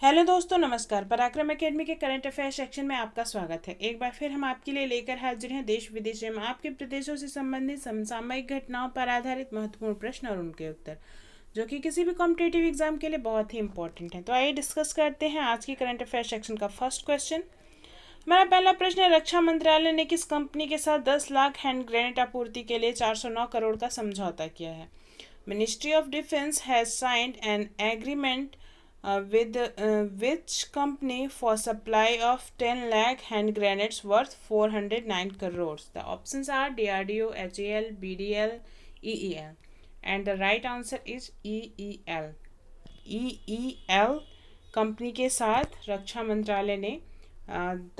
Hello दोस्तों, नमस्कार। पराक्रम एकेडमी के करंट अफेयर सेक्शन में आपका स्वागत है। एक बार फिर हम आपके लिए लेकर हाजिर हैं देश विदेश में आपके प्रदेशों से संबंधित समसामयिक घटनाओं पर आधारित महत्वपूर्ण प्रश्न और उनके उत्तर, जो कि किसी भी कॉम्पिटेटिव एग्जाम के लिए बहुत ही इंपॉर्टेंट है। तो आइए डिस्कस करते हैं आज की करंट अफेयर सेक्शन का फर्स्ट क्वेश्चन। मेरा पहला प्रश्न है, रक्षा मंत्रालय ने किस कंपनी के साथ 10 लाख हैंड ग्रेनेड आपूर्ति के लिए 409 करोड़ का समझौता किया है? Ministry of defence has signed an agreement with which company for supply of 10 lakh hand grenades worth 409 crores? The options are DRDO, HAL, BDL, EEL, and the right answer is EEL. EEL company के साथ रक्षा मंत्रालय ने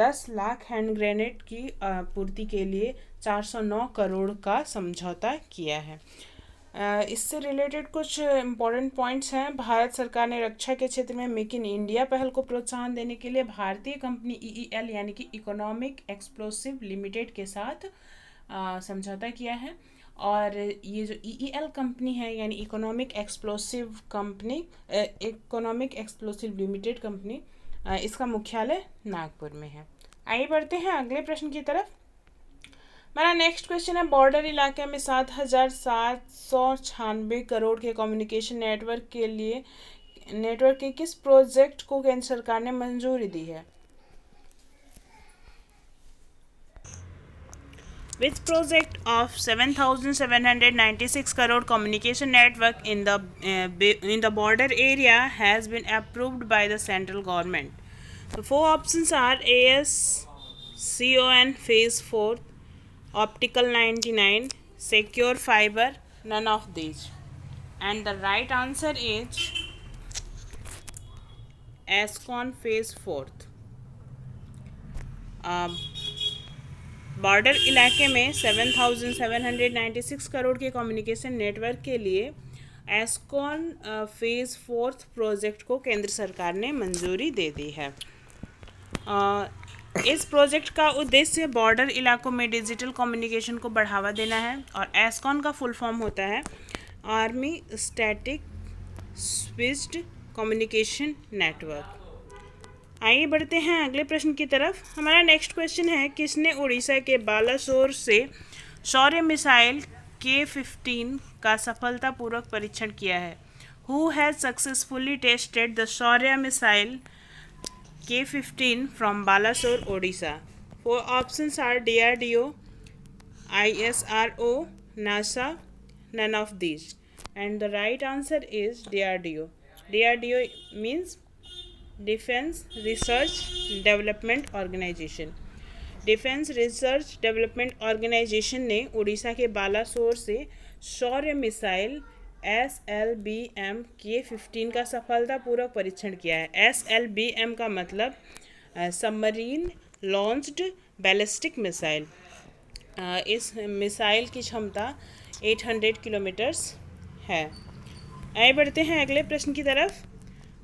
10 lakh hand grenade की आपूर्ति के लिए 409 करोड़ का समझौता किया है। इससे रिलेटेड कुछ इम्पोर्टेंट पॉइंट्स हैं। भारत सरकार ने रक्षा के क्षेत्र में मेक इन इंडिया पहल को प्रोत्साहन देने के लिए भारतीय कंपनी EEL यानी कि इकोनॉमिक एक्सप्लोसिव लिमिटेड के साथ समझौता किया है। और ये जो EEL कंपनी है यानी इकोनॉमिक एक्सप्लोसिव लिमिटेड कंपनी, इसका मुख्यालय नागपुर में है। आइए बढ़ते हैं अगले प्रश्न की तरफ। मेरा नेक्स्ट क्वेश्चन है, बॉर्डर इलाके में 7,796 करोड़ के कम्युनिकेशन नेटवर्क के किस प्रोजेक्ट को केंद्र सरकार ने मंजूरी दी है? Which project of 7,796 crore communication network in the border area has been approved by the central government? The four options are ASCON Phase 4, Optical 99, Secure Fiber, none of these. And the right answer is ASCON Phase 4. Border इलाके में 7,796 करोड़ के communication network के लिए एस्कॉन phase 4 project को केंद्र सरकार ने मंजूरी दे दी है। इस प्रोजेक्ट का उद्देश्य बॉर्डर इलाकों में डिजिटल कम्युनिकेशन को बढ़ावा देना है और एस्कॉन का फुल फॉर्म होता है army static switched communication network. आइए बढ़ते हैं अगले प्रश्न की तरफ। हमारा नेक्स्ट क्वेश्चन है, किसने उड़ीसा के बालासोर से शौर्य मिसाइल K-15 का सफलतापूर्वक परीक्षण किया है? Who has successfully tested the Shaurya missile K-15 from Balasore, Odisha? Four options are DRDO, ISRO, NASA, none of these. And the right answer is DRDO. DRDO means defence research development organisation. Defence research development organisation ने उड़ीसा के बालासोर से शौर्य missile SLBM K-15 का सफलतापूर्वक परीक्षण किया है। SLBM का मतलब सबमरीन लॉन्च्ड बैलिस्टिक मिसाइल। इस मिसाइल की क्षमता 800 किलोमीटर्स है। आगे बढ़ते हैं अगले प्रश्न की तरफ।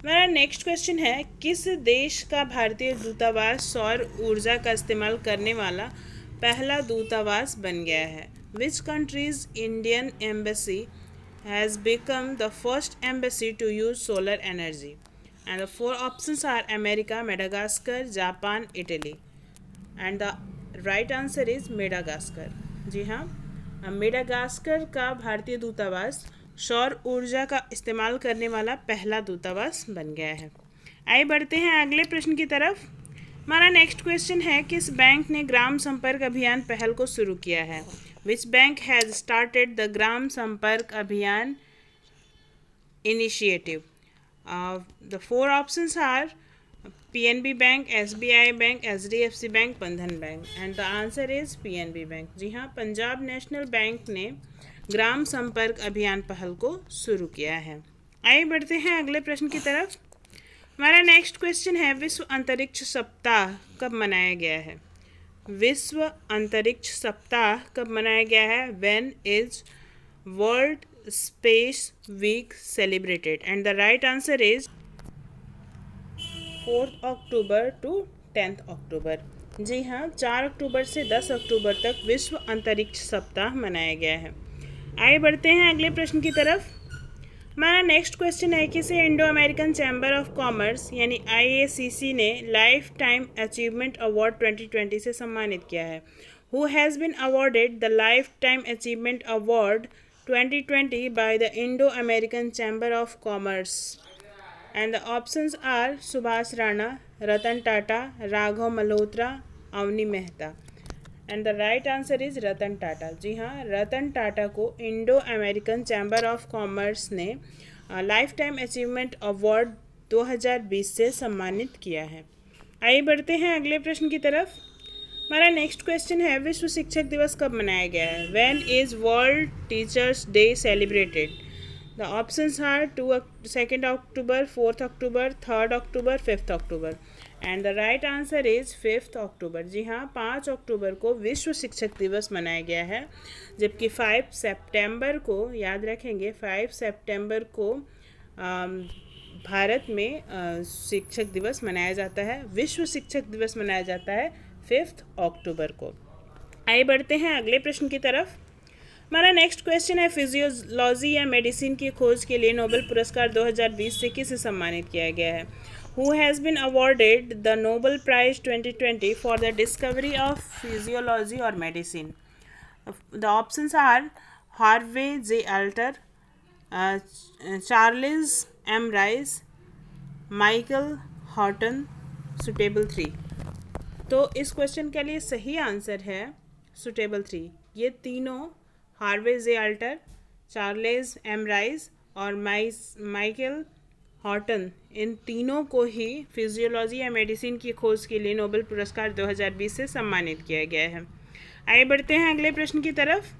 मेरा नेक्स्ट क्वेश्चन है, किस देश का भारतीय दूतावास सौर ऊर्जा का इस्तेमाल करने वाला पहला दूतावास बन गया है? Which countries Indian embassy has become the first embassy to use solar energy? And the four options are America, Madagascar, Japan, Italy. And the right answer is Madagascar. जी हाँ, मेडागास्कर का भारतीय दूतावास सौर ऊर्जा का इस्तेमाल करने वाला पहला दूतावास बन गया है। आइए बढ़ते हैं अगले प्रश्न की तरफ। हमारा नेक्स्ट क्वेश्चन है, किस बैंक ने ग्राम संपर्क अभियान पहल को शुरू किया है? Which bank has started the Gram Sampark Abhiyan initiative? The four options are PNB bank, SBI bank, HDFC bank, Bandhan bank. And the answer is PNB bank. जी हाँ, पंजाब नेशनल बैंक ने ग्राम संपर्क अभियान पहल को शुरू किया है। आइए बढ़ते हैं अगले प्रश्न की तरफ। हमारा नेक्स्ट क्वेश्चन है, विश्व अंतरिक्ष सप्ताह कब मनाया गया है? विश्व अंतरिक्ष सप्ताह कब मनाया गया है? When is world space week celebrated? And the right answer is 4 October to 10 October. जी हाँ, 4 अक्टूबर से 10 अक्टूबर तक विश्व अंतरिक्ष सप्ताह मनाया गया है। आगे बढ़ते हैं अगले प्रश्न की तरफ। हमारा नेक्स्ट क्वेश्चन है कि से Indo American Chamber of Commerce यानी IACC ने लाइफ टाइम अचीवमेंट अवार्ड 2020 से सम्मानित किया है. Who has been awarded the life time achievement award 2020 by the Indo American Chamber of Commerce? And the options are Subhash Rana, Ratan Tata, Raghav Malhotra, Avni Mehta. And the right answer is Ratan Tata. जी हाँ, रतन टाटा को Indo American Chamber of Commerce ने life time achievement award 2020 से सम्मानित किया है. आइए बढ़ते हैं अगले प्रश्न की तरफ. हमारा नेक्स्ट क्वेश्चन है विश्व शिक्षक दिवस कब मनाया गया है? When is world teachers day celebrated? The options are 2 October, 4 October, 3 October, 5 October. And the right answer is 5 October. जी हाँ, 5 अक्टूबर को विश्व शिक्षक दिवस मनाया गया है, जबकि 5 सितंबर को, याद रखेंगे, 5 सितंबर को भारत में शिक्षक दिवस मनाया जाता है. विश्व शिक्षक दिवस मनाया जाता है 5 अक्टूबर को. आइए बढ़ते हैं अगले प्रश्न की तरफ. हमारा नेक्स्ट क्वेश्चन है फिजियोलॉजी या मेडिसिन की खोज के लिए नोबेल पुरस्कार 2020 से किसे सम्मानित किया गया है? Who has been awarded the Nobel Prize 2020 for the discovery of physiology or medicine? The options are Harvey J. Alter, Charles M. Rice, Michael Horton. Suitable 3. तो इस क्वेश्चन के लिए सही आंसर है सुटेबल 3. ये तीनों हार्वे जे अल्टर, चार्लेस एम राइस और Michael Horton, इन तीनों को ही फिजियोलॉजी या मेडिसिन की खोज के लिए नोबेल पुरस्कार 2020 से सम्मानित किया गया है. आइए बढ़ते हैं अगले प्रश्न की तरफ.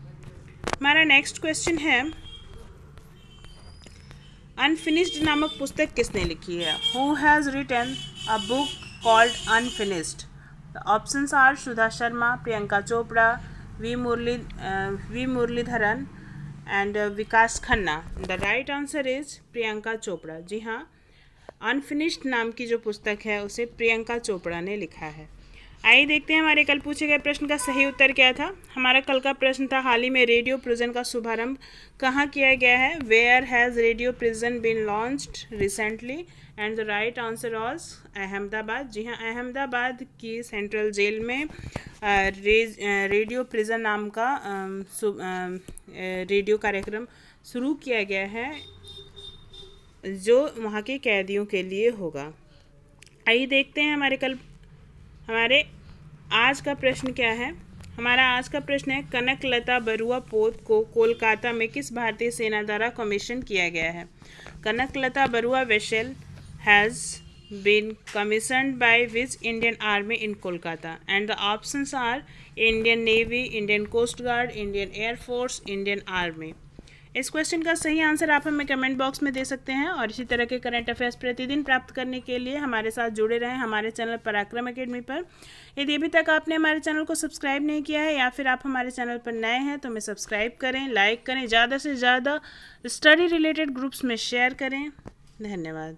हमारा नेक्स्ट क्वेश्चन है अनफिनिश्ड नामक पुस्तक किसने लिखी है? Who has written a book called Unfinished? The options are Sudha Sharma, Priyanka Chopra, V Muralidharan and Vikas Khanna. The right answer is Priyanka Chopra. जी हाँ, अनफिनिश्ड नाम की जो पुस्तक है उसे प्रियंका चोपड़ा ने लिखा है. आइए देखते हैं हमारे कल पूछे गए प्रश्न का सही उत्तर क्या था. हमारा कल का प्रश्न था हाल ही में रेडियो प्रिजन का शुभारंभ कहाँ किया गया है? Where has radio prison been launched recently? And the right answer was Ahmedabad. जी हाँ, अहमदाबाद की सेंट्रल जेल में रेडियो प्रिजन नाम का रेडियो कार्यक्रम शुरू किया गया है जो वहाँ के कैदियों के लिए होगा. आइए देखते हैं हमारे आज का प्रश्न क्या है. हमारा आज का प्रश्न है कनकलता बरुआ पोत को कोलकाता में किस भारतीय सेना द्वारा कमीशन किया गया है? Kanaklata Barua vessel has been commissioned by which Indian Army in Kolkata? And the options are Indian Navy, Indian Coast Guard, Indian Air Force, Indian Army. इस क्वेश्चन का सही आंसर आप हमें कमेंट बॉक्स में दे सकते हैं. और इसी तरह के करंट अफेयर्स प्रतिदिन प्राप्त करने के लिए हमारे साथ जुड़े रहें हमारे चैनल पराक्रम एकेडमी पर. यदि अभी तक आपने हमारे चैनल को सब्सक्राइब नहीं किया है या फिर आप हमारे चैनल पर नए हैं तो हमें सब्सक्राइब करें, लाइक करें, ज़्यादा से ज़्यादा स्टडी रिलेटेड ग्रुप्स में शेयर करें. धन्यवाद.